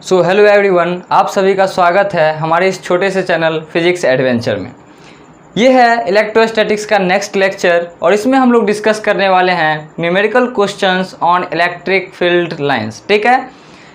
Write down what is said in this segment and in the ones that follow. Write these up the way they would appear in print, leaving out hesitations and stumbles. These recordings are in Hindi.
सो हेलो एवरीवन, आप सभी का स्वागत है हमारे इस छोटे से चैनल फिजिक्स एडवेंचर में। ये है इलेक्ट्रोस्टैटिक्स का नेक्स्ट लेक्चर और इसमें हम लोग डिस्कस करने वाले हैं numerical questions on electric field lines. ठीक है,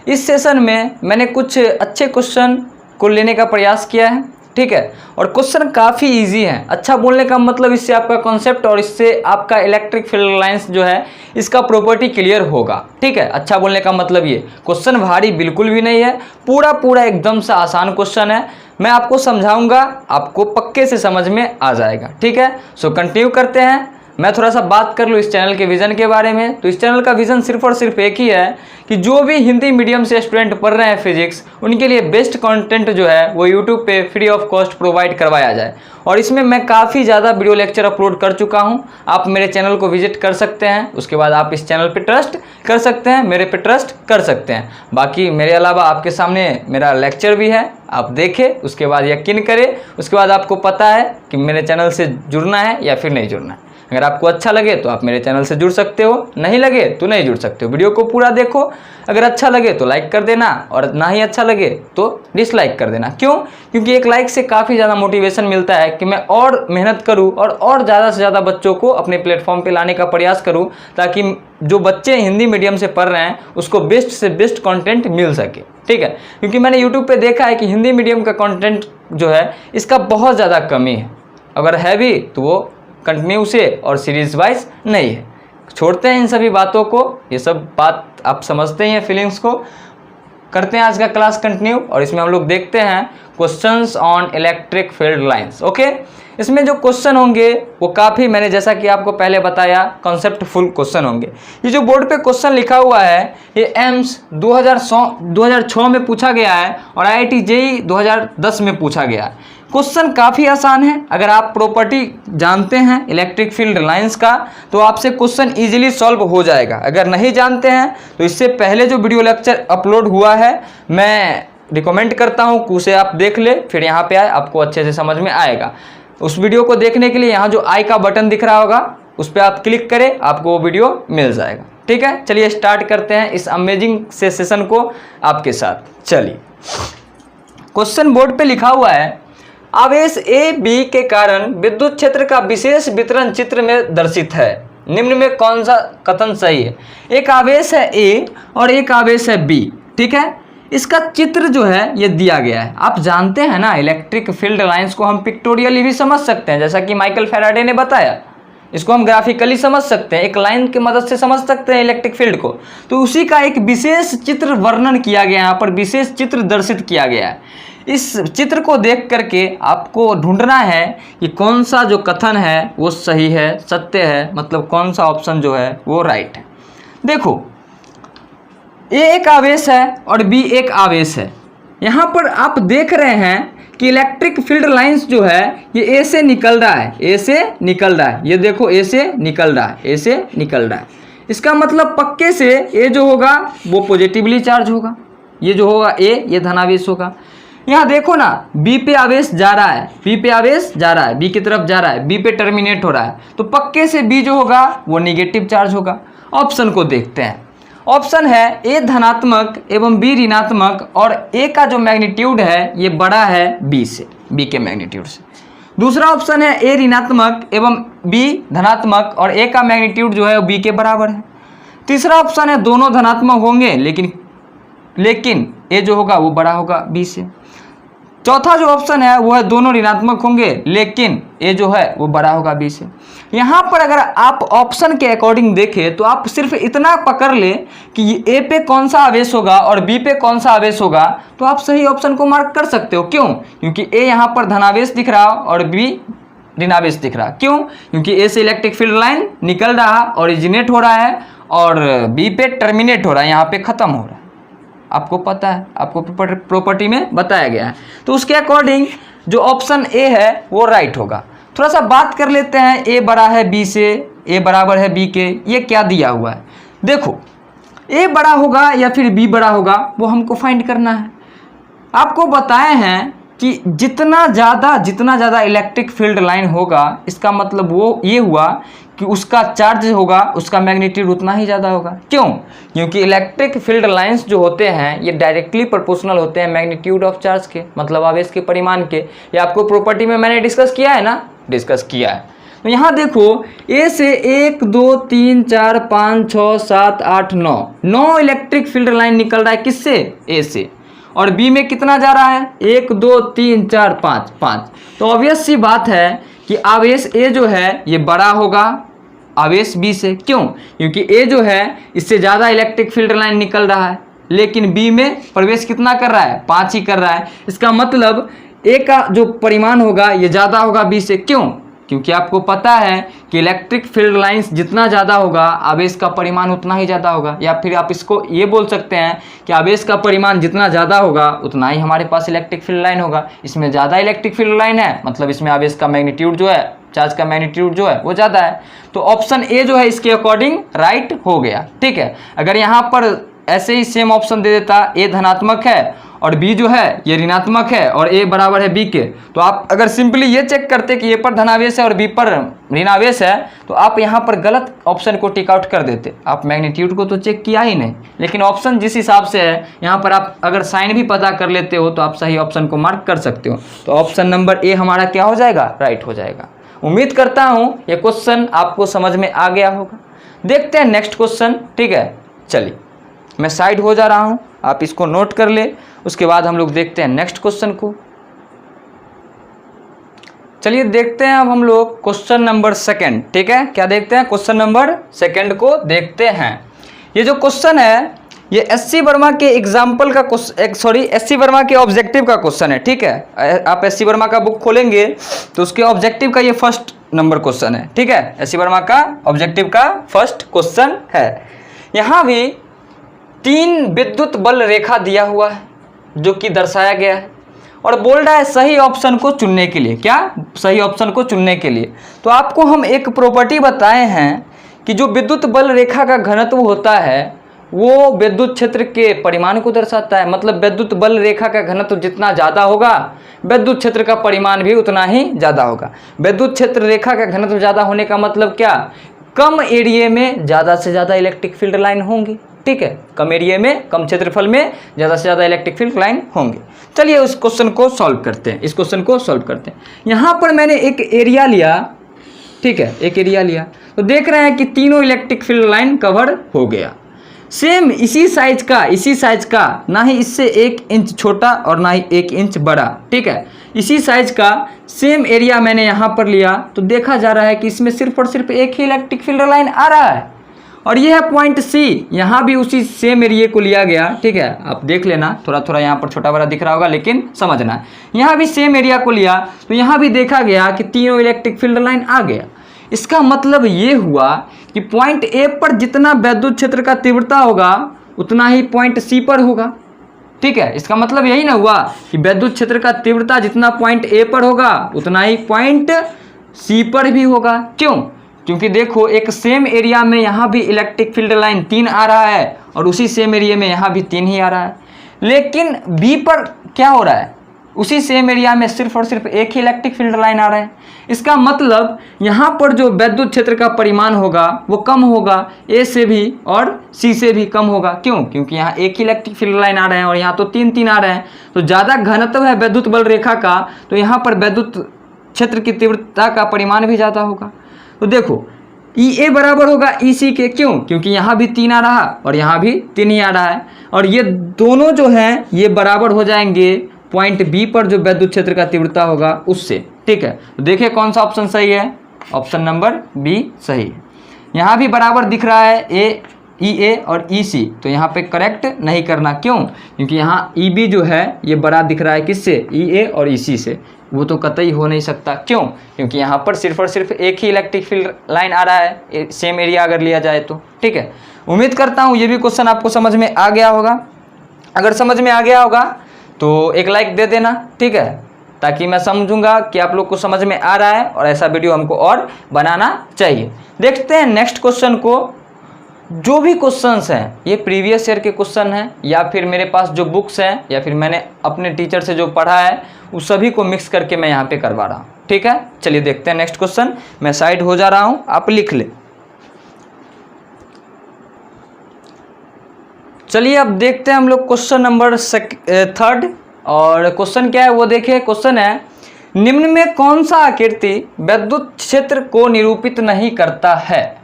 इस सेशन में मैंने कुछ अच्छे क्वेश्चन को लेने का प्रयास किया है। ठीक है, और क्वेश्चन काफ़ी इजी है। अच्छा बोलने का मतलब इससे आपका कॉन्सेप्ट और इससे आपका इलेक्ट्रिक फील्ड लाइंस जो है इसका प्रॉपर्टी क्लियर होगा। ठीक है, अच्छा बोलने का मतलब ये क्वेश्चन भारी बिल्कुल भी नहीं है, पूरा एकदम से आसान क्वेश्चन है। मैं आपको समझाऊंगा, आपको पक्के से समझ में आ जाएगा। ठीक है, सो कंटिन्यू करते हैं। मैं थोड़ा सा बात कर लूँ इस चैनल के विज़न के बारे में। तो इस चैनल का विज़न सिर्फ और सिर्फ एक ही है कि जो भी हिंदी मीडियम से स्टूडेंट पढ़ रहे हैं फिजिक्स, उनके लिए बेस्ट कंटेंट जो है वो यूट्यूब पे फ्री ऑफ कॉस्ट प्रोवाइड करवाया जाए। और इसमें मैं काफ़ी ज़्यादा वीडियो लेक्चर अपलोड कर चुका हूँ। आप मेरे चैनल को विजिट कर सकते हैं, उसके बाद आप इस चैनल पर ट्रस्ट कर सकते हैं, मेरे पे ट्रस्ट कर सकते हैं। बाकी मेरे अलावा आपके सामने मेरा लेक्चर भी है, आप देखें, उसके बाद यकीन करें, उसके बाद आपको पता है कि मेरे चैनल से जुड़ना है या फिर नहीं जुड़ना है। अगर आपको अच्छा लगे तो आप मेरे चैनल से जुड़ सकते हो, नहीं लगे तो नहीं जुड़ सकते हो। वीडियो को पूरा देखो, अगर अच्छा लगे तो लाइक कर देना और ना ही अच्छा लगे तो डिसलाइक कर देना। क्यों? क्योंकि एक लाइक से काफ़ी ज़्यादा मोटिवेशन मिलता है कि मैं और मेहनत करूं और ज़्यादा से ज़्यादा बच्चों को अपने प्लेटफॉर्म पे लाने का प्रयास करूं, ताकि जो बच्चे हिंदी मीडियम से पढ़ रहे हैं उसको बेस्ट से बेस्ट कंटेंट मिल सके। ठीक है, क्योंकि मैंने यूट्यूब पे देखा है कि हिंदी मीडियम का कंटेंट जो है इसका बहुत ज़्यादा कमी है। अगर है भी तो वो कंटिन्यू से और सीरीज वाइज नहीं है। छोड़ते हैं इन सभी बातों को, ये सब बात आप समझते ही हैं, फीलिंग्स को। करते हैं आज का क्लास कंटिन्यू और इसमें हम लोग देखते हैं questions on electric field lines. Okay, इसमें जो क्वेश्चन होंगे वो काफ़ी, मैंने जैसा कि आपको पहले बताया, कॉन्सेप्टफुल क्वेश्चन होंगे। ये जो बोर्ड पे क्वेश्चन लिखा हुआ है ये एम्स 2006 में पूछा गया है और IIT JEE 2010 में पूछा गया है। क्वेश्चन काफ़ी आसान है। अगर आप प्रॉपर्टी जानते हैं इलेक्ट्रिक फील्ड लाइंस का तो आपसे क्वेश्चन इजीली सॉल्व हो जाएगा। अगर नहीं जानते हैं तो इससे पहले जो वीडियो लेक्चर अपलोड हुआ है मैं रिकमेंड करता हूँ कि उसे आप देख ले, फिर यहाँ पे आए, आपको अच्छे से समझ में आएगा। उस वीडियो को देखने के लिए यहाँ जो आई का बटन दिख रहा होगा उस पर आप क्लिक करें, आपको वो वीडियो मिल जाएगा। ठीक है, चलिए स्टार्ट करते हैं इस अमेजिंग से सेशन को आपके साथ। चलिए, क्वेश्चन बोर्ड पे लिखा हुआ है आवेश ए बी के कारण विद्युत क्षेत्र का विशेष वितरण चित्र में दर्शित है। निम्न में कौन सा कथन सही है? एक आवेश है ए और एक आवेश है बी। ठीक है, इसका चित्र जो है ये दिया गया है। आप जानते हैं ना, इलेक्ट्रिक फील्ड लाइंस को हम पिक्टोरियली भी समझ सकते हैं, जैसा कि माइकल फैराडे ने बताया। इसको हम ग्राफिकली समझ सकते हैं, एक लाइन की मदद से समझ सकते हैं इलेक्ट्रिक फील्ड को। तो उसी का एक विशेष चित्र वर्णन किया गया है, यहाँ पर विशेष चित्र दर्शित किया गया है। इस चित्र को देख करके आपको ढूंढना है कि कौन सा जो कथन है वो सही है, सत्य है, मतलब कौन सा ऑप्शन जो है वो राइट है। देखो, ए एक आवेश है और बी एक आवेश है। यहाँ पर आप देख रहे हैं कि इलेक्ट्रिक फील्ड लाइंस जो है ये ए से निकल रहा है, ए से निकल रहा है। ये देखो, ए से निकल रहा है, ए से निकल रहा है। इसका मतलब पक्के से ए जो होगा वो पॉजिटिवली चार्ज होगा, ये जो होगा ए ये धनावेश होगा। यहाँ देखो ना, बी पे आवेश जा रहा है, बी पे आवेश जा रहा है, बी की तरफ जा रहा है, बी पे टर्मिनेट हो रहा है, तो पक्के से बी जो होगा वो निगेटिव चार्ज होगा। ऑप्शन को देखते हैं। ऑप्शन है ए धनात्मक एवं बी ऋणात्मक और ए का जो मैग्नीट्यूड है ये बड़ा है बी से, बी के मैग्नीट्यूड से। दूसरा ऑप्शन है ए ऋणात्मक एवं बी धनात्मक और ए का मैग्नीट्यूड जो है वो बी के बराबर है। तीसरा ऑप्शन है दोनों धनात्मक होंगे लेकिन ए जो होगा वो बड़ा होगा बी से। चौथा जो ऑप्शन है वो है दोनों ऋणात्मक होंगे लेकिन ए जो है वो बड़ा होगा बी से। यहाँ पर अगर आप ऑप्शन के अकॉर्डिंग देखें तो आप सिर्फ इतना पकड़ ले कि ए पे कौन सा आवेश होगा और बी पे कौन सा आवेश होगा, तो आप सही ऑप्शन को मार्क कर सकते हो। क्यों? क्योंकि ए यहाँ पर धनावेश दिख रहा और बी ऋणावेश दिख रहा। क्यों? क्योंकि ए से इलेक्ट्रिक फील्ड लाइन निकल रहा, ओरिजिनेट हो रहा है, और बी पे टर्मिनेट हो रहा है, यहाँ पे खत्म हो रहा है। आपको पता है, आपको प्रॉपर्टी में बताया गया है। तो उसके अकॉर्डिंग जो ऑप्शन ए है वो राइट होगा। थोड़ा सा बात कर लेते हैं, ए बड़ा है बी से, ए बराबर है बी के, ये क्या दिया हुआ है? देखो, ए बड़ा होगा या फिर बी बड़ा होगा वो हमको फाइंड करना है। आपको बताए हैं कि जितना ज़्यादा इलेक्ट्रिक फील्ड लाइन होगा, इसका मतलब वो ये हुआ कि उसका चार्ज होगा, उसका मैग्नीट्यूड उतना ही ज़्यादा होगा। क्यों? क्योंकि इलेक्ट्रिक फील्ड लाइंस जो होते हैं ये डायरेक्टली प्रोपोर्शनल होते हैं मैग्नीट्यूड ऑफ चार्ज के, मतलब आवेश के परिमाण के। ये आपको प्रॉपर्टी में मैंने डिस्कस किया है ना, डिस्कस किया है। तो यहाँ देखो ए से 1 2 3 4 5 6 7 8 9 इलेक्ट्रिक फील्ड लाइन निकल रहा है किससे? ए से। और बी में कितना जा रहा है? 1 2 3 4 5। तो ऑब्वियस सी बात है कि आवेश ए जो है ये बड़ा होगा आवेश बी से। क्यों? क्योंकि ए जो है इससे ज़्यादा इलेक्ट्रिक फील्ड लाइन निकल रहा है, लेकिन बी में प्रवेश कितना कर रहा है? 5 ही कर रहा है। इसका मतलब ए का जो परिमाण होगा ये ज़्यादा होगा बी से। क्यों? क्योंकि आपको पता है कि इलेक्ट्रिक फील्ड लाइंस जितना ज़्यादा होगा आवेश का परिमाण उतना ही ज़्यादा होगा। या फिर आप इसको ये बोल सकते हैं कि आवेश का परिमाण जितना ज़्यादा होगा उतना ही हमारे पास इलेक्ट्रिक फील्ड लाइन होगा। इसमें ज़्यादा इलेक्ट्रिक फील्ड लाइन है, मतलब इसमें आवेश का मैग्नीट्यूड जो है, चार्ज का मैग्नीट्यूड जो है वो ज़्यादा है। तो ऑप्शन ए जो है इसके अकॉर्डिंग राइट हो गया। ठीक है, अगर यहाँ पर ऐसे ही सेम ऑप्शन दे देता ए धनात्मक है और बी जो है ये ऋणात्मक है और ए बराबर है बी के, तो आप अगर सिंपली ये चेक करते कि ए पर धनावेश है और बी पर ऋणावेश है तो आप यहाँ पर गलत ऑप्शन को टिक आउट कर देते। आप मैग्नीट्यूड को तो चेक किया ही नहीं, लेकिन ऑप्शन जिस हिसाब से है यहाँ पर आप अगर साइन भी पता कर लेते हो तो आप सही ऑप्शन को मार्क कर सकते हो। तो ऑप्शन नंबर ए हमारा क्या हो जाएगा? राइट हो जाएगा। उम्मीद करता हूँ ये क्वेश्चन आपको समझ में आ गया होगा। देखते हैं नेक्स्ट क्वेश्चन। ठीक है, चलिए मैं साइड हो जा रहा हूँ, आप इसको नोट कर ले, उसके बाद हम लोग देखते हैं नेक्स्ट क्वेश्चन को। चलिए देखते हैं अब हम लोग क्वेश्चन नंबर 2। ठीक है, क्या देखते हैं? क्वेश्चन नंबर 2 को देखते हैं। ये जो क्वेश्चन है ये एससी वर्मा के एग्जाम्पल का एससी वर्मा के ऑब्जेक्टिव का क्वेश्चन है। ठीक है, आप एससी वर्मा का बुक खोलेंगे तो उसके ऑब्जेक्टिव का ये फर्स्ट नंबर क्वेश्चन है। ठीक है, एससी वर्मा का ऑब्जेक्टिव का फर्स्ट क्वेश्चन है। यहाँ भी 3 विद्युत बल रेखा दिया हुआ है जो कि दर्शाया गया है और बोल रहा है सही ऑप्शन को चुनने के लिए। क्या? सही ऑप्शन को चुनने के लिए। तो आपको हम एक प्रॉपर्टी बताए हैं कि जो विद्युत बल रेखा का घनत्व होता है वो विद्युत क्षेत्र के परिमाण को दर्शाता है। मतलब विद्युत बल रेखा का घनत्व जितना ज़्यादा होगा विद्युत क्षेत्र का परिमाण भी उतना ही ज़्यादा होगा। विद्युत क्षेत्र रेखा का घनत्व ज़्यादा होने का मतलब क्या? कम एरिया में ज़्यादा से ज़्यादा इलेक्ट्रिक फील्ड लाइन होंगी। ठीक है, कम एरिया में, कम क्षेत्रफल में ज़्यादा से ज़्यादा इलेक्ट्रिक फील्ड लाइन होंगे। चलिए उस क्वेश्चन को सॉल्व करते हैं, इस क्वेश्चन को सॉल्व करते हैं। यहाँ पर मैंने एक एरिया लिया। ठीक है, एक एरिया लिया तो देख रहे हैं कि तीनों इलेक्ट्रिक फील्ड लाइन कवर हो गया। सेम इसी साइज का, ना ही इससे 1 इंच छोटा और ना ही 1 इंच बड़ा। ठीक है, इसी साइज का सेम एरिया मैंने यहाँ पर लिया तो देखा जा रहा है कि इसमें सिर्फ और सिर्फ एक ही इलेक्ट्रिक फील्ड लाइन आ रहा है और ये है पॉइंट सी। यहाँ भी उसी सेम एरिया को लिया गया। ठीक है, आप देख लेना, थोड़ा थोड़ा यहाँ पर छोटा बड़ा दिख रहा होगा लेकिन समझना, यहाँ भी सेम एरिया को लिया तो यहाँ भी देखा गया कि तीनों इलेक्ट्रिक फील्ड लाइन आ गया। इसका मतलब ये हुआ कि पॉइंट ए पर जितना विद्युत क्षेत्र का तीव्रता होगा उतना ही पॉइंट सी पर होगा। ठीक है, इसका मतलब यही ना हुआ कि विद्युत क्षेत्र का तीव्रता जितना पॉइंट ए पर होगा उतना ही पॉइंट सी पर भी होगा। क्यों? क्योंकि देखो एक सेम एरिया में यहाँ भी इलेक्ट्रिक फील्ड लाइन 3 आ रहा है और उसी सेम एरिया में यहाँ भी 3 ही आ रहा है, लेकिन बी पर क्या हो रहा है? उसी सेम एरिया में सिर्फ और सिर्फ एक ही इलेक्ट्रिक फील्ड लाइन आ रहा है। इसका मतलब यहाँ पर जो विद्युत क्षेत्र का परिमाण होगा वो कम होगा, ए से भी और सी से भी कम होगा। क्यों? क्योंकि यहाँ एक ही इलेक्ट्रिक फील्ड लाइन आ रहे हैं और यहाँ तो 3 आ रहे हैं। तो ज़्यादा घनत्व है विद्युत बल रेखा का तो यहाँ पर विद्युत क्षेत्र की तीव्रता का परिमाण भी ज़्यादा होगा। तो देखो ई ए बराबर होगा ई सी के। क्यों? क्योंकि यहाँ भी 3 आ रहा और यहाँ भी 3 ही आ रहा है और ये दोनों जो हैं ये बराबर हो जाएंगे पॉइंट बी पर जो विद्युत क्षेत्र का तीव्रता होगा उससे। ठीक है, तो देखिए कौन सा ऑप्शन सही है? ऑप्शन नंबर बी सही है। यहाँ भी बराबर दिख रहा है ई ए और ई सी, तो यहाँ पे करेक्ट नहीं करना। क्यों? क्योंकि यहाँ ई बी जो है ये बड़ा दिख रहा है किससे? ई ए और ई सी से, वो तो कतई हो नहीं सकता। क्यों? क्योंकि यहाँ पर सिर्फ और सिर्फ एक ही इलेक्ट्रिक फील्ड लाइन आ रहा है सेम एरिया अगर लिया जाए तो। ठीक है, उम्मीद करता हूँ ये भी क्वेश्चन आपको समझ में आ गया होगा। अगर समझ में आ गया होगा तो एक लाइक दे देना। ठीक है, ताकि मैं समझूंगा कि आप लोग को समझ में आ रहा है और ऐसा वीडियो हमको और बनाना चाहिए। देखते हैं नेक्स्ट क्वेश्चन को। जो भी क्वेश्चंस हैं ये प्रीवियस ईयर के क्वेश्चन हैं या फिर मेरे पास जो बुक्स हैं या फिर मैंने अपने टीचर से जो पढ़ा है उस सभी को मिक्स करके मैं यहाँ पे करवा रहा हूँ। ठीक है, चलिए देखते हैं नेक्स्ट क्वेश्चन। मैं साइड हो जा रहा हूँ, आप लिख ले। चलिए अब देखते हैं हम लोग क्वेश्चन नंबर 3 और क्वेश्चन क्या है वो देखिए। क्वेश्चन है, निम्न में कौन सा आकृति विद्युत क्षेत्र को निरूपित नहीं करता है।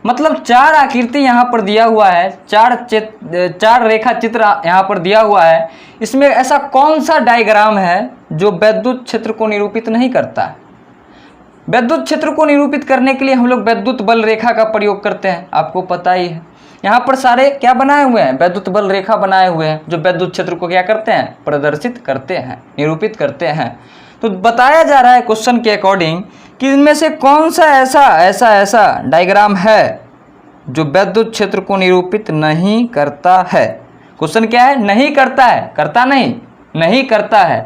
मतलब 4 आकृति यहाँ पर दिया हुआ है, 4 रेखा चित्र यहाँ पर दिया हुआ है। इसमें ऐसा कौन सा डायग्राम है जो विद्युत क्षेत्र को निरूपित नहीं करता है। विद्युत क्षेत्र को निरूपित करने के लिए हम लोग विद्युत बल रेखा का प्रयोग करते हैं, आपको पता ही है। यहाँ पर सारे क्या बनाए हुए हैं, विद्युत बल रेखा बनाए हुए हैं जो विद्युत क्षेत्र को क्या करते हैं, प्रदर्शित करते हैं, निरूपित करते हैं। तो बताया जा रहा है क्वेश्चन के अकॉर्डिंग कि इनमें से कौन सा ऐसा डायग्राम है जो विद्युत क्षेत्र को निरूपित नहीं करता है। क्वेश्चन क्या है, नहीं करता है, करता नहीं करता है।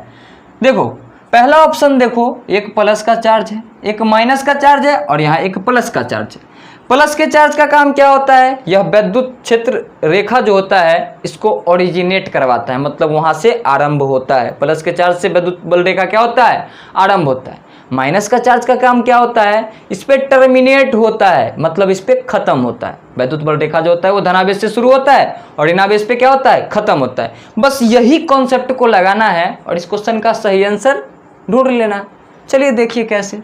देखो पहला ऑप्शन देखो, एक प्लस का चार्ज है, एक माइनस का चार्ज है और यहाँ एक प्लस का चार्ज है। प्लस के चार्ज का काम क्या होता है, यह विद्युत क्षेत्र रेखा जो होता है इसको ओरिजिनेट करवाता है, मतलब वहाँ से आरंभ होता है। प्लस के चार्ज से विद्युत बल रेखा क्या होता है, आरंभ होता है। माइनस का चार्ज का काम क्या होता है, इस पे टर्मिनेट होता है, मतलब इस पे खत्म होता है। विद्युत बल रेखा जो होता है वो धनावेश से शुरू होता है और ऋणावेश पे क्या होता है, खत्म होता है। बस यही कॉन्सेप्ट को लगाना है और इस क्वेश्चन का सही आंसर ढूंढ लेना। चलिए देखिए कैसे।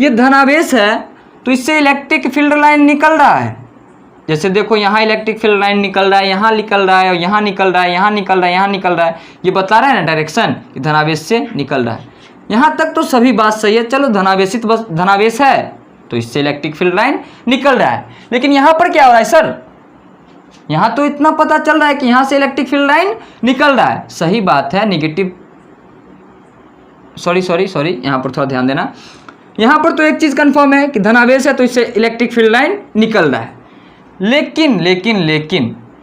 ये धनावेश है तो इससे इलेक्ट्रिक फील्ड लाइन निकल रहा है। जैसे देखो यहाँ इलेक्ट्रिक फील्ड लाइन निकल रहा है, यहाँ निकल रहा है और यहाँ निकल रहा है, यहाँ निकल रहा है, यहाँ निकल रहा है। ये बता रहा है ना डायरेक्शन कि धनावेश से निकल रहा है। यहाँ तक तो सभी बात सही है। चलो धनावेशित बस धनावेश है तो इससे इलेक्ट्रिक फील्ड लाइन निकल रहा है। लेकिन यहाँ पर क्या हो रहा है सर, यहाँ तो इतना पता चल रहा है कि यहाँ से इलेक्ट्रिक फील्ड लाइन निकल रहा है। सही बात है, निगेटिव सॉरी यहाँ पर थोड़ा ध्यान देना। यहाँ पर तो एक चीज़ कंफर्म है कि धनावेश है तो इससे इलेक्ट्रिक फील्ड लाइन निकल रहा है। लेकिन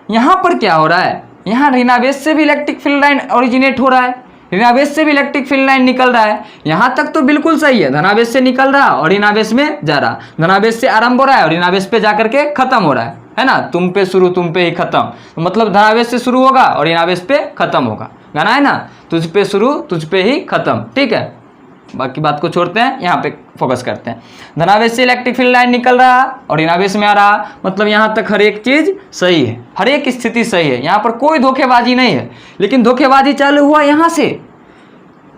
यहाँ पर क्या हो रहा है, यहाँ ऋणावेश से भी इलेक्ट्रिक फील्ड लाइन ओरिजिनेट हो रहा है, ऋणावेश से भी इलेक्ट्रिक फील्ड लाइन निकल रहा है। यहाँ तक तो बिल्कुल सही है, धनावेश से निकल रहा और ऋणावेश में जा रहा, धनावेश से आरंभ हो रहा है और ऋणावेश पे जाकर के खत्म हो रहा है ना। तुम पे शुरू तुम पे ही खत्म, तो मतलब धनावेश से शुरू होगा और ऋणावेश पे खत्म होगा। गाना है ना, तुझ पे शुरू तुझ पे ही खत्म। ठीक है, बाकी बात को छोड़ते हैं, यहाँ पे फोकस करते हैं। धनावेश से इलेक्ट्रिक फील्ड लाइन निकल रहा और ऋणावेश में आ रहा, मतलब यहाँ तक हर एक चीज सही है, हर एक स्थिति सही है, यहाँ पर कोई धोखेबाजी नहीं है। लेकिन धोखेबाजी चालू हुआ यहाँ से।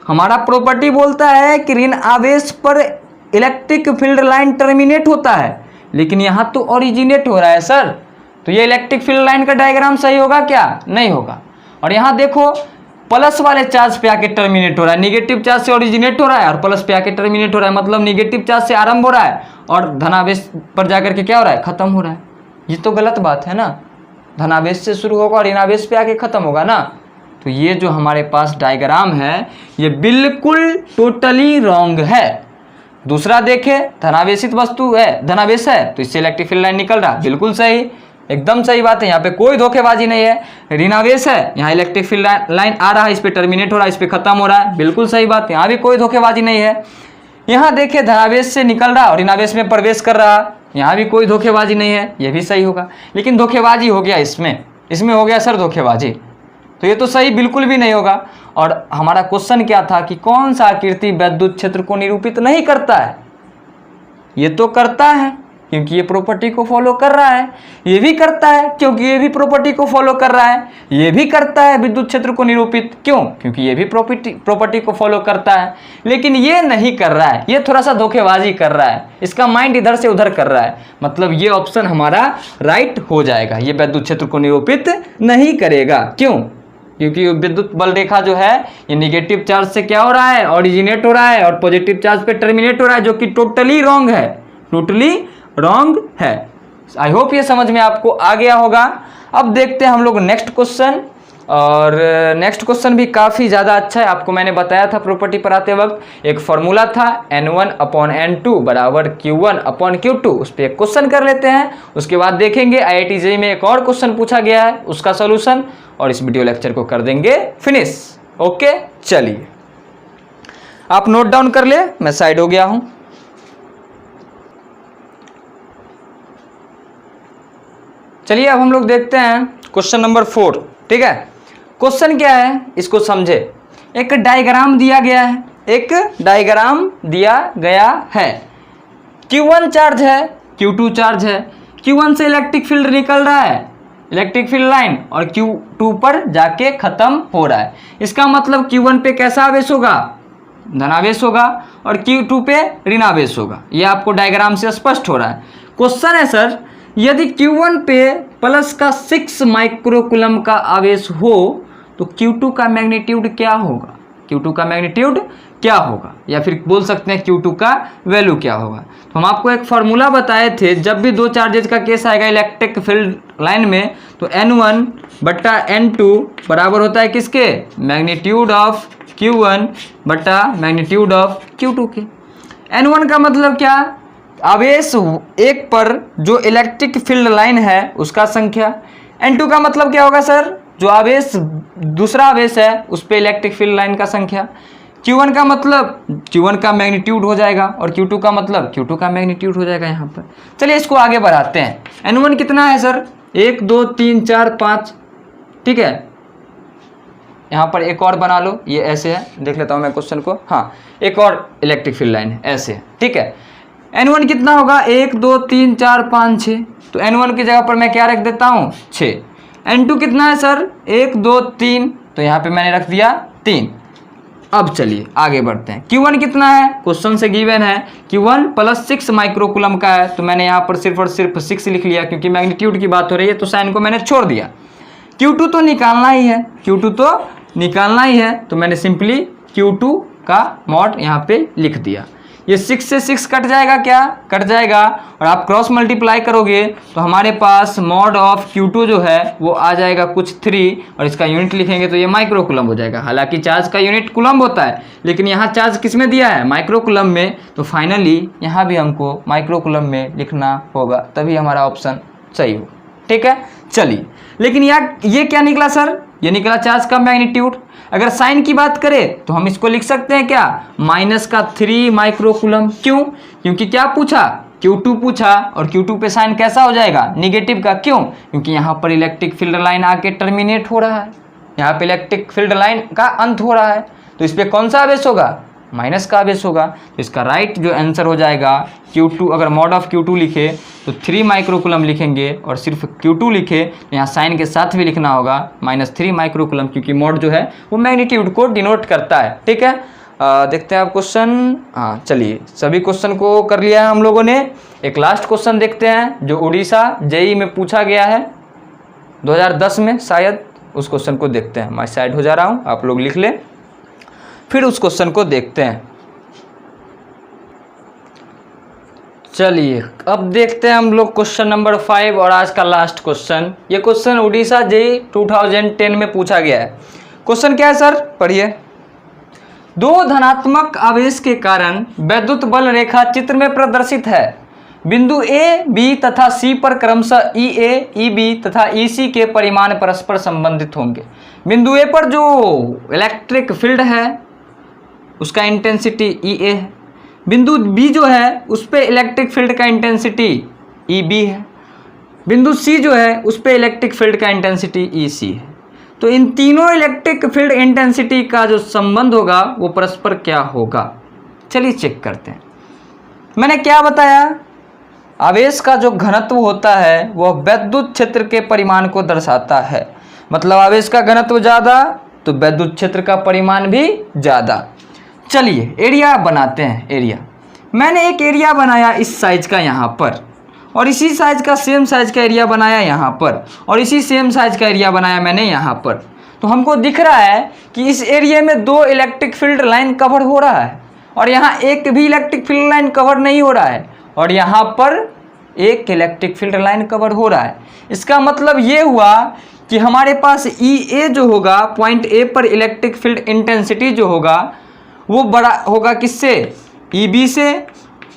हमारा प्रॉपर्टी बोलता है कि ऋण आवेश पर इलेक्ट्रिक फील्ड लाइन टर्मिनेट होता है, लेकिन यहाँ तो ओरिजिनेट हो रहा है सर। तो ये इलेक्ट्रिक फील्ड लाइन का डायग्राम सही होगा क्या, नहीं होगा। और यहाँ देखो प्लस वाले चार्ज पे आके टर्मिनेट हो रहा है, निगेटिव चार्ज से ओरिजिनेट हो रहा है और प्लस पे आके टर्मिनेट हो रहा है, मतलब निगेटिव चार्ज से आरंभ हो रहा है और धनावेश पर जाकर के क्या हो रहा है, खत्म हो रहा है। ये तो गलत बात है ना, धनावेश से शुरू होगा और ऋणावेश पे आके खत्म होगा ना। तो ये जो हमारे पास डायग्राम है ये बिल्कुल टोटली रॉन्ग है। दूसरा देखे, धनावेशित वस्तु है, धनावेश है तो इससे इलेक्ट्रिक फील्ड लाइन निकल रहा, बिल्कुल सही, एकदम सही बात है। यहाँ पे कोई धोखेबाजी नहीं है। ऋणावेश है, यहाँ इलेक्ट्रिक फील्ड लाइन आ रहा है, इस पे टर्मिनेट हो रहा है, इस पे खत्म हो रहा है, बिल्कुल सही बात, यहाँ भी कोई धोखेबाजी नहीं है। यहाँ देखिए धनावेश से निकल रहा और ऋणावेश में प्रवेश कर रहा, यहाँ भी कोई धोखेबाजी नहीं है, ये भी सही होगा। लेकिन धोखेबाजी हो गया इसमें हो गया सर धोखेबाजी, तो ये तो सही बिल्कुल भी नहीं होगा। और हमारा क्वेश्चन क्या था कि कौन सा आकृति विद्युत क्षेत्र को निरूपित नहीं करता है। ये तो करता है क्योंकि ये प्रॉपर्टी को फॉलो कर रहा है, ये भी करता है क्योंकि ये भी प्रॉपर्टी को फॉलो कर रहा है, ये भी करता है विद्युत क्षेत्र को निरूपित, क्यों, क्योंकि ये भी प्रॉपर्टी को फॉलो करता है। लेकिन ये नहीं कर रहा है, ये थोड़ा सा धोखेबाजी कर रहा है, इसका माइंड इधर से उधर कर रहा है, मतलब ये ऑप्शन हमारा राइट हो जाएगा। ये विद्युत क्षेत्र को निरूपित नहीं करेगा, क्यों, क्योंकि विद्युत बल रेखा जो है ये निगेटिव चार्ज से क्या हो रहा है, ओरिजिनेट हो रहा है और पॉजिटिव चार्ज पे टर्मिनेट हो रहा है, जो कि टोटली रॉन्ग है, टोटली रॉन्ग है। आई होप ये समझ में आपको आ गया होगा। अब देखते हैं हम लोग नेक्स्ट क्वेश्चन, और नेक्स्ट क्वेश्चन भी काफ़ी ज़्यादा अच्छा है। आपको मैंने बताया था प्रॉपर्टी पर आते वक्त एक फॉर्मूला था N1/N2 बराबर Q1/Q2, उस पर एक क्वेश्चन कर लेते हैं, उसके बाद देखेंगे IIT JEE में एक और क्वेश्चन पूछा गया है उसका सोल्यूशन, और इस वीडियो लेक्चर को कर देंगे फिनिश। ओके, चलिए आप नोट डाउन कर ले, मैं साइड हो गया हूँ। चलिए अब हम लोग देखते हैं क्वेश्चन नंबर 4। ठीक है, क्वेश्चन क्या है इसको समझे। एक डायग्राम दिया गया है, एक डायग्राम दिया गया है। Q1 चार्ज है, Q2 चार्ज है। Q1 से इलेक्ट्रिक फील्ड निकल रहा है, इलेक्ट्रिक फील्ड लाइन, और Q2 पर जाके खत्म हो रहा है। इसका मतलब Q1 पे कैसा आवेश होगा, धनावेश होगा, और Q2 पे ऋणावेश होगा। ये आपको डायग्राम से स्पष्ट हो रहा है। क्वेश्चन है सर, यदि Q1 पे प्लस का 6 माइक्रोकुलम का आवेश हो तो Q2 का मैग्नीट्यूड क्या होगा, Q2 का मैग्नीट्यूड क्या होगा, या फिर बोल सकते हैं Q2 का वैल्यू क्या होगा। तो हम आपको एक फार्मूला बताए थे, जब भी दो चार्जेज का केस आएगा इलेक्ट्रिक फील्ड लाइन में, तो N1 बट्टा N2 बराबर होता है किसके, मैग्नीट्यूड ऑफ Q1 बट्टा मैग्नीट्यूड ऑफ Q2 के। N1 का मतलब क्या, आवेश एक पर जो इलेक्ट्रिक फील्ड लाइन है उसका संख्या। N2 का मतलब क्या होगा सर, जो आवेश दूसरा आवेश है उस पे इलेक्ट्रिक फील्ड लाइन का संख्या। Q1 का मतलब Q1 का मैग्नीट्यूड हो जाएगा, और Q2 का मतलब Q2 का मैग्नीट्यूड हो जाएगा यहाँ पर। चलिए इसको आगे बढ़ाते हैं। N1 कितना है सर, 1 2 3 4 5। ठीक है, यहाँ पर एक और बना लो, ये ऐसे है, देख लेता हूँ मैं क्वेश्चन को। हाँ, एक और इलेक्ट्रिक फील्ड लाइन है ऐसे है। ठीक है, N1 कितना होगा, 1 2 3 4 5 6। तो N1 की जगह पर मैं क्या रख देता हूँ, 6। N2 कितना है सर, 1 2 3, तो यहाँ पे मैंने रख दिया 3। अब चलिए आगे बढ़ते हैं। Q1 कितना है, क्वेश्चन से गिवन है, Q1 प्लस 6 माइक्रोकुलम का है, तो मैंने यहाँ पर सिर्फ और सिर्फ 6 लिख लिया, क्योंकि मैग्नीट्यूड की बात हो रही है तो साइन को मैंने छोड़ दिया। Q2 तो निकालना ही है, Q2 तो निकालना ही है, तो मैंने सिंपली Q2 का मॉड यहाँ पे लिख दिया। ये 6 से 6 कट जाएगा, क्या कट जाएगा, और आप क्रॉस मल्टीप्लाई करोगे तो हमारे पास मॉड ऑफ Q2 जो है वो आ जाएगा कुछ 3, और इसका यूनिट लिखेंगे तो ये माइक्रोकुलम हो जाएगा। हालांकि चार्ज का यूनिट कुलम होता है, लेकिन यहाँ चार्ज किस में दिया है, माइक्रोकुलम में, तो फाइनली यहाँ भी हमको माइक्रोकुलम में लिखना होगा, तभी हमारा ऑप्शन सही हो। ठीक है, चलिए, लेकिन ये क्या निकला सर, ये निकला चार्ज का मैग्नीट्यूड। अगर साइन की बात करें तो हम इसको लिख सकते हैं क्या, -3 माइक्रोकुलम। क्यों, क्योंकि क्या पूछा, Q2 पूछा, और Q2 पे साइन कैसा हो जाएगा, निगेटिव का। क्यों, क्योंकि यहाँ पर इलेक्ट्रिक फील्ड लाइन आके टर्मिनेट हो रहा है, यहाँ पे इलेक्ट्रिक फील्ड लाइन का अंत हो रहा है, तो इस पर कौन सा आवेश होगा, माइनस का आवेश होगा। तो इसका राइट जो आंसर हो जाएगा Q2, अगर मॉड ऑफ Q2 लिखे तो 3 माइक्रोकुलम लिखेंगे, और सिर्फ Q2 लिखे तो यहाँ साइन के साथ भी लिखना होगा -3 माइक्रोकुलम, क्योंकि मॉड जो है वो मैग्नीट्यूड को डिनोट करता है। ठीक है, देखते हैं आप क्वेश्चन। हाँ चलिए, सभी क्वेश्चन को कर लिया है हम लोगों ने। एक लास्ट क्वेश्चन देखते हैं जो उड़ीसा JEE में पूछा गया है 2010 में शायद, उस क्वेश्चन को देखते हैं। मैं साइड हो जा रहा हूँ, आप लोग लिख लें, फिर उस क्वेश्चन को देखते हैं। चलिए अब देखते हैं हम लोग क्वेश्चन नंबर 5 और आज का लास्ट क्वेश्चन। ये क्वेश्चन उड़ीसा JEE 2010 में पूछा गया है। क्वेश्चन क्या है सर, पढ़िए। 2 धनात्मक आवेश के कारण वैद्युत बल रेखा चित्र में प्रदर्शित है। बिंदु A, B तथा C पर क्रमशः EA, EB तथा EC के परिमाण परस्पर संबंधित होंगे। बिंदु A पर जो इलेक्ट्रिक फील्ड है उसका इंटेंसिटी EA है। बिंदु B जो है उस पे इलेक्ट्रिक फील्ड का इंटेंसिटी EB है। बिंदु C जो है उस पे इलेक्ट्रिक फील्ड का इंटेंसिटी EC है। तो इन तीनों इलेक्ट्रिक फील्ड इंटेंसिटी का जो संबंध होगा वो परस्पर क्या होगा, चलिए चेक करते हैं। मैंने क्या बताया, आवेश का जो घनत्व होता है वह विद्युत क्षेत्र के परिमाण को दर्शाता है। मतलब आवेश का घनत्व ज़्यादा तो विद्युत क्षेत्र का परिमाण भी ज़्यादा। चलिए एरिया बनाते हैं। एरिया, मैंने एक एरिया बनाया इस साइज का यहाँ पर, और इसी साइज का सेम साइज का एरिया बनाया यहाँ पर, और इसी सेम साइज का एरिया बनाया मैंने यहाँ पर। तो हमको दिख रहा है कि इस एरिया में 2 इलेक्ट्रिक फील्ड लाइन कवर हो रहा है, और यहाँ एक भी इलेक्ट्रिक फील्ड लाइन कवर नहीं हो रहा है, और यहाँ पर एक इलेक्ट्रिक फील्ड लाइन कवर हो रहा है। इसका मतलब ये हुआ कि हमारे पास EA जो होगा, पॉइंट A पर इलेक्ट्रिक फील्ड इंटेंसिटी जो होगा वो बड़ा होगा किससे, EB से,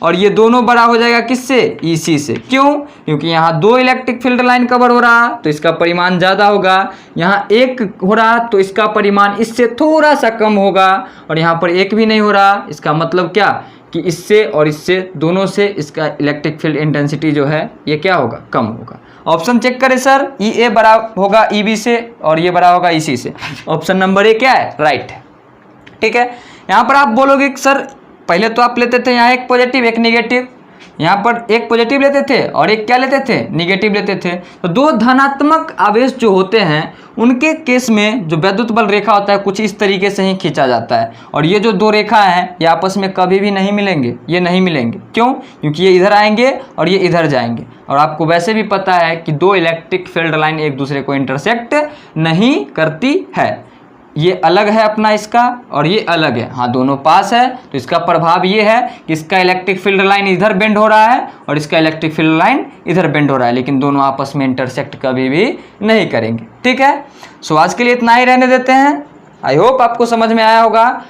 और ये दोनों बड़ा हो जाएगा किससे, EC से। क्यों, क्योंकि यहाँ 2 इलेक्ट्रिक फील्ड लाइन कवर हो रहा तो इसका परिमाण ज़्यादा होगा, यहाँ 1 हो रहा तो इसका परिमाण इससे थोड़ा सा कम होगा, और यहाँ पर 1 भी नहीं हो रहा। इसका मतलब क्या कि इससे और इससे दोनों से इसका इलेक्ट्रिक फील्ड इंटेंसिटी जो है ये क्या होगा, कम होगा। ऑप्शन चेक करें सर, ई ए बड़ा होगा ई बी से और ये बड़ा होगा इसी से। ऑप्शन नंबर ए क्या है, राइट है। ठीक है, यहाँ पर आप बोलोगे कि सर पहले तो आप लेते थे यहाँ एक पॉजिटिव एक निगेटिव, यहाँ पर एक पॉजिटिव लेते थे और एक क्या लेते थे, निगेटिव लेते थे। तो दो धनात्मक आवेश जो होते हैं उनके केस में जो वैद्युत बल रेखा होता है कुछ इस तरीके से ही खींचा जाता है। और ये जो दो रेखा हैं ये आपस में कभी भी नहीं मिलेंगे, ये नहीं मिलेंगे। क्यों? क्योंकि ये इधर आएंगे और ये इधर जाएंगे। और आपको वैसे भी पता है कि दो इलेक्ट्रिक फील्ड लाइन एक दूसरे को इंटरसेक्ट नहीं करती है। ये अलग है अपना इसका और ये अलग है, हाँ दोनों पास है। तो इसका प्रभाव ये है कि इसका इलेक्ट्रिक फील्ड लाइन इधर बेंड हो रहा है और इसका इलेक्ट्रिक फील्ड लाइन इधर बेंड हो रहा है, लेकिन दोनों आपस में इंटरसेक्ट कभी भी नहीं करेंगे। ठीक है, सो आज के लिए इतना ही रहने देते हैं। आई होप आपको समझ में आया होगा।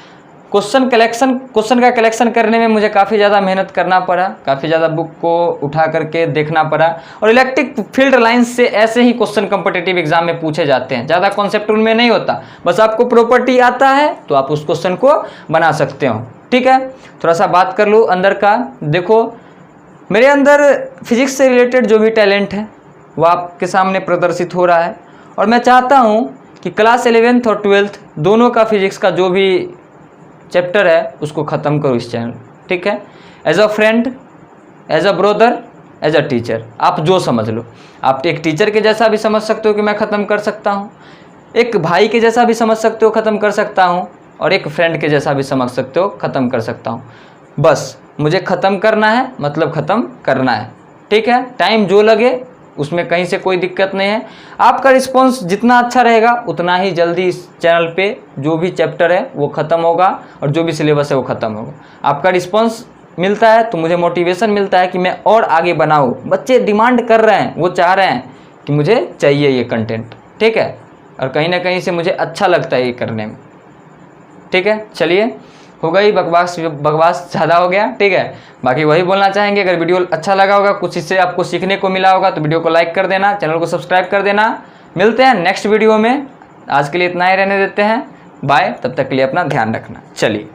क्वेश्चन का कलेक्शन करने में मुझे काफ़ी ज़्यादा मेहनत करना पड़ा, काफ़ी ज़्यादा बुक को उठा करके देखना पड़ा। और इलेक्ट्रिक फील्ड लाइंस से ऐसे ही क्वेश्चन कॉम्पिटिटिव एग्जाम में पूछे जाते हैं, ज़्यादा कॉन्सेप्ट उनमें नहीं होता। बस आपको प्रॉपर्टी आता है तो आप उस क्वेश्चन को बना सकते हो। ठीक है, थोड़ा सा बात कर लूँ अंदर का। देखो मेरे अंदर फिजिक्स से रिलेटेड जो भी टैलेंट है वो आपके सामने प्रदर्शित हो रहा है। और मैं चाहता हूँ कि क्लास 11th और 12th दोनों का फिजिक्स का जो भी चैप्टर है उसको ख़त्म करो इस चैनल। ठीक है, as a friend, as a brother, as a teacher, आप जो समझ लो। आप एक टीचर के जैसा भी समझ सकते हो कि मैं ख़त्म कर सकता हूँ, एक भाई के जैसा भी समझ सकते हो ख़त्म कर सकता हूँ, और एक फ्रेंड के जैसा भी समझ सकते हो ख़त्म कर सकता हूँ। बस मुझे ख़त्म करना है, मतलब ख़त्म करना है। ठीक है, टाइम जो लगे उसमें कहीं से कोई दिक्कत नहीं है। आपका रिस्पॉन्स जितना अच्छा रहेगा उतना ही जल्दी इस चैनल पे जो भी चैप्टर है वो ख़त्म होगा और जो भी सिलेबस है वो ख़त्म होगा। आपका रिस्पॉन्स मिलता है तो मुझे मोटिवेशन मिलता है कि मैं और आगे बनाऊँ। बच्चे डिमांड कर रहे हैं, वो चाह रहे हैं कि मुझे चाहिए ये कंटेंट। ठीक है, और कहीं ना कहीं से मुझे अच्छा लगता है ये करने में। ठीक है, चलिए हो गई बकवास ज़्यादा हो गया। ठीक है, बाकी वही बोलना चाहेंगे, अगर वीडियो अच्छा लगा होगा, कुछ इससे आपको सीखने को मिला होगा तो वीडियो को लाइक कर देना, चैनल को सब्सक्राइब कर देना। मिलते हैं नेक्स्ट वीडियो में, आज के लिए इतना ही रहने देते हैं। बाय, तब तक के लिए अपना ध्यान रखना। चलिए।